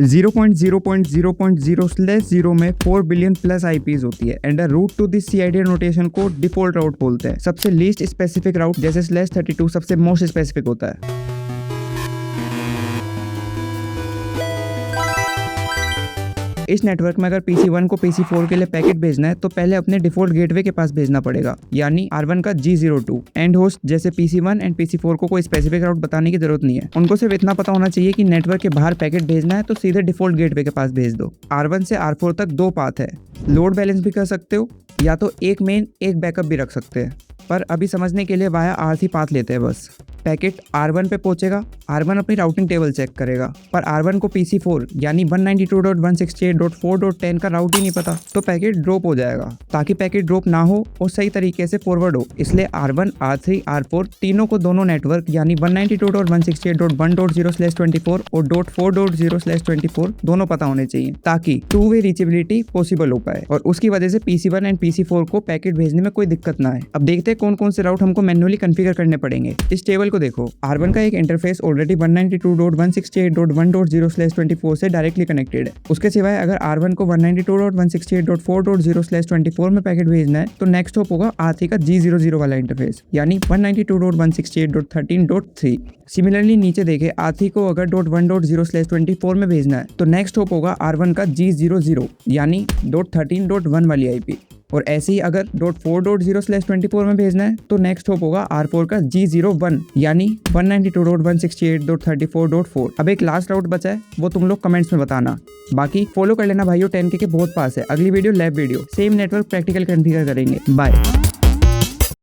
0.0.0.0/0 में 4 billion plus IPs होती है and route to this CID notation को डिफॉल्ट राउट बोलते हैं। सबसे लीस्ट स्पेसिफिक राउट जैसे /32 सबसे मोस्ट स्पेसिफिक होता है। इस नेटवर्क में अगर PC1 को PC4 के लिए पैकेट भेजना है तो पहले अपने डिफॉल्ट गेटवे के पास भेजना पड़ेगा, यानी R1 का G02। एंड होस्ट जैसे PC1 एंड PC4 को कोई स्पेसिफिक राउट बताने की जरूरत नहीं है, उनको सिर्फ इतना पता होना चाहिए कि नेटवर्क के बाहर पैकेट भेजना है तो सीधे डिफॉल्ट गेटवे के पास भेज दो। R1 से R4 तक 2 पाथ है, लोड बैलेंस भी कर सकते हो या तो एक मेन एक बैकअप भी रख सकते हैं, पर अभी समझने के लिए वाया R3 पाथ लेते हैं बस। पैकेट R1 पे पहुंचेगा, R1 अपनी राउटिंग टेबल चेक करेगा, पर R1 को PC4 यानी 192.168.4.10 का राउट ही नहीं पता, तो पैकेट ड्रॉप हो जाएगा। ताकि पैकेट ड्रॉप ना हो और सही तरीके से फॉरवर्ड हो, इसलिए R1, R3, R4 तीनों को दोनों नेटवर्क यानी 192.168.1.0/24 और .4.0/24 दोनों पता होने चाहिए, ताकि 2-वे रीचेबिलिटी पॉसिबल हो पाए और उसकी वजह से PC1 एंड PC4 को पैकेट भेजने में कोई दिक्कत ना आए। अब देखते हैं कौन कौन से राउट हमको मैन्युअली कॉन्फ़िगर करने पड़ेंगे। इस टेबल को देखो, R1 का एक इंटरफेस ऑलरेडी 192.168.1.0/24 से डायरेक्टली कनेक्टेड है। उसके सिवाय अगर R1 को 192.168.4.0/24 में पैकेट भेजना है तो नेक्स्ट होप होगा R3 का G00 वाला इंटरफेस, यानी 192.168.13.3। सिमिलरली नीचे देखे R3 को अगर .1.0/24 में भेजना है तो नेक्स्ट होप होगा R1 का G00 यानी .13.1 वाली आईपी। और ऐसे ही अगर .4.0/24 में भेजना है तो नेक्स्ट होप होगा R4 का G01 यानी 192.168.34.4। अब एक लास्ट राउट बचा है, वो तुम लोग कमेंट्स में बताना। बाकी फॉलो कर लेना भाइयों, 10K के बहुत पास है। अगली video lab video same network practical configure करेंगे। बाय।